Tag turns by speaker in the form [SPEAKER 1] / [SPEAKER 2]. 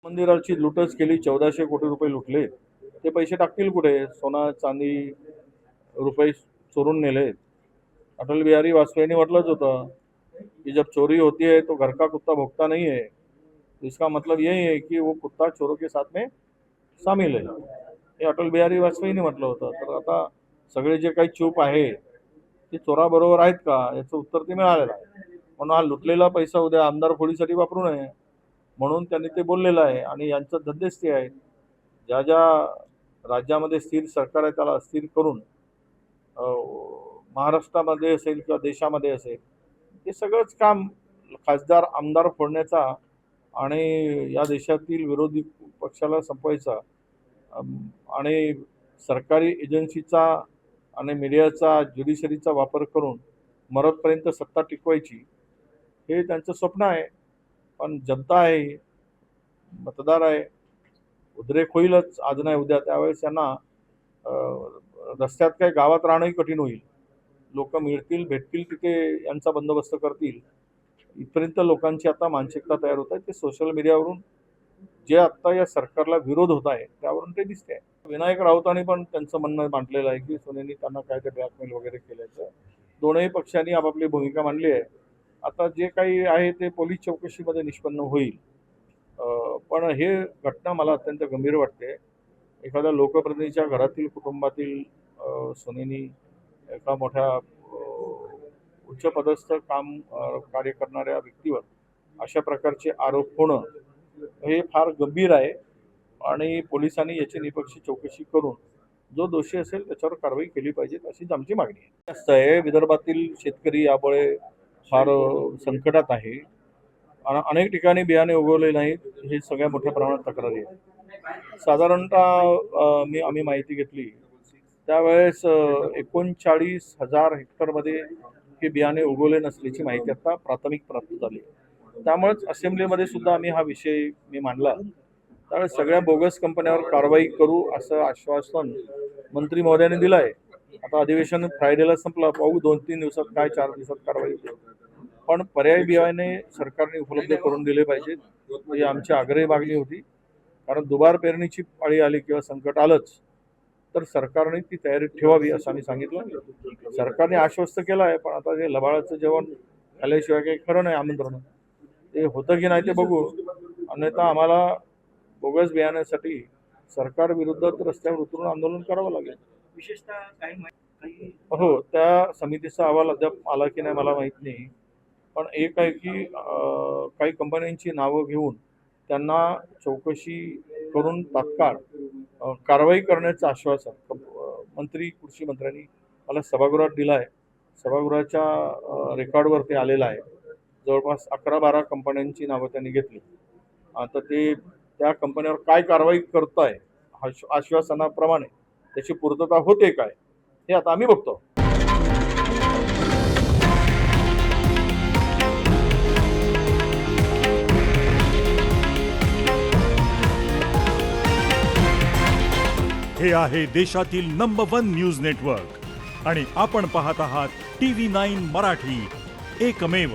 [SPEAKER 1] मंदिराची लूटच केली, 1400 कोटी रुपये लुटले. ते पैसे टाकतील कुठे? सोना चांदी रुपये चोरून नेले. अटल बिहारी वाजपेयींनी म्हटलंच होतं कि जब चोरी होती है तो घर का कुत्ता भौंकता नहीं है. इसका मतलब यही है कि वो कुत्ता चोरों के साथ में सामील है. हे अटल बिहारी वाजपेयींनी म्हटलं होतं. तर आता सगळे जे काही चूप आहे ते चोराबरोबर आहेत का याचं उत्तर ते मिळालेलं आहे. म्हणून हा लुटलेला पैसा उद्या आमदार फोडीसाठी वापरू नये म्हणून त्यांनी ते बोललेलं आहे. आणि यांचं धंदेच ते आहेत. ज्या ज्या राज्यामध्ये स्थिर सरकार आहे त्याला अस्थिर करून महाराष्ट्रामध्ये असेल किंवा देशामध्ये असेल हे सगळंच काम खासदार आमदार फोडण्याचा आणि या देशातील विरोधी पक्षाला संपवायचा आणि सरकारी एजन्सीचा आणि मीडियाचा ज्युडिशरीचा वापर करून मरतपर्यंत सत्ता टिकवायची हे त्यांचं स्वप्न आहे. पण जनता आहे, मतदार आहे, उद्रेक होईलच आज नाही उद्या. त्यावेळेस त्यांना रस्त्यात काही गावात राहणंही कठीण होईल. लोक मिळतील भेटतील तिथे यांचा बंदोबस्त करतील इथपर्यंत लोकांची आता मानसिकता तयार होत आहे. ते सोशल मीडियावरून जे आता या सरकारला विरोध होत आहे त्यावरून ते दिसते. विनायक राऊतांनी पण त्यांचं म्हणणं मांडलेलं आहे की सोनेनी त्यांना काय ते ब्लॅकमेल वगैरे केल्याचं. दोनही पक्षांनी आपापली भूमिका मांडली आहे. आता जे काही आहे ते पोलीस चौकशीमध्ये निष्पन्न होईल. पण हे घटना मला अत्यंत गंभीर वाटते. एखाद्या लोकप्रतिनिधीच्या घरातील कुटुंबातील सोनेनी एका मोठ्या उच्चपदस्थ कार्य करणाऱ्या व्यक्तीवर अशा प्रकारचे आरोप होणं हे फार गंभीर आहे आणि पोलिसांनी याची निष्पक्ष चौकशी करून जो दोषी असेल त्याच्यावर कारवाई केली पाहिजे अशीच आमची मागणी आहे. जास्त आहे विदर्भातील शेतकरी यामुळे फार संकटात आहे. अनेक ठिकाणी बियाणे उगवले नाहीत हे सगळ्या मोठ्या प्रमाणात तक्रारी आहेत. साधारणतः आम्ही माहिती घेतली त्यावेळेस 39,000 हेक्टरमध्ये हे बियाणे उगवले नसल्याची माहिती आता प्राथमिक प्राप्त झाली. त्यामुळेच असेंब्लीमध्ये सुद्धा आम्ही हा विषय मांडला. त्यावेळेस सगळ्या बोगस कंपन्यांवर कारवाई करू असं आश्वासन मंत्री महोदयांनी दिलं आहे. आता अधिवेशन फ्रायडेला संपलं, पाहू 2-3 दिवसात काय 4 दिवसात कारवाई होते. पण पर्यायी बियाणे सरकारने उपलब्ध करून दिले पाहिजेत ही आमची आग्रही मागणी होती. कारण दुबार पेरणीची पाळी आली किंवा संकट आलंच तर सरकारने ती तयारी ठेवावी असं आम्ही सांगितलं. सरकारने आश्वस्त केलं आहे. पण आता हे लबाळाचं जेवण खाल्ल्याशिवाय काही खरं नाही. आमंत्रण ते होतं की नाही ते बघू. अन्यथा आम्हाला बोगस बियाण्यासाठी सरकार विरुद्ध रस्त्यावर उतरून आंदोलन करावं लागेल. विशेषतः हो त्या समितीचा अहवाल अद्याप आला की नाही मला माहीत नाही. पण एक आहे की काही कंपन्यांची नावं घेऊन त्यांना चौकशी करून तात्काळ कारवाई करण्याचं आश्वासन कृषी मंत्र्यांनी मला सभागृहात दिलं आहे. सभागृहाच्या रेकॉर्डवर ते आलेलं आहे. जवळपास 11-12 कंपन्यांची नावं त्यांनी घेतली. आता ते त्या कंपन्यांवर काय कारवाई करताय आश्वासनाप्रमाणे त्याची पूर्तता होते काय हे आता आम्ही बघतो.
[SPEAKER 2] हे आहे देशातील नंबर 1 न्यूज नेटवर्क आणि आपण पाहत आहात TV9 मराठी, एकमेव.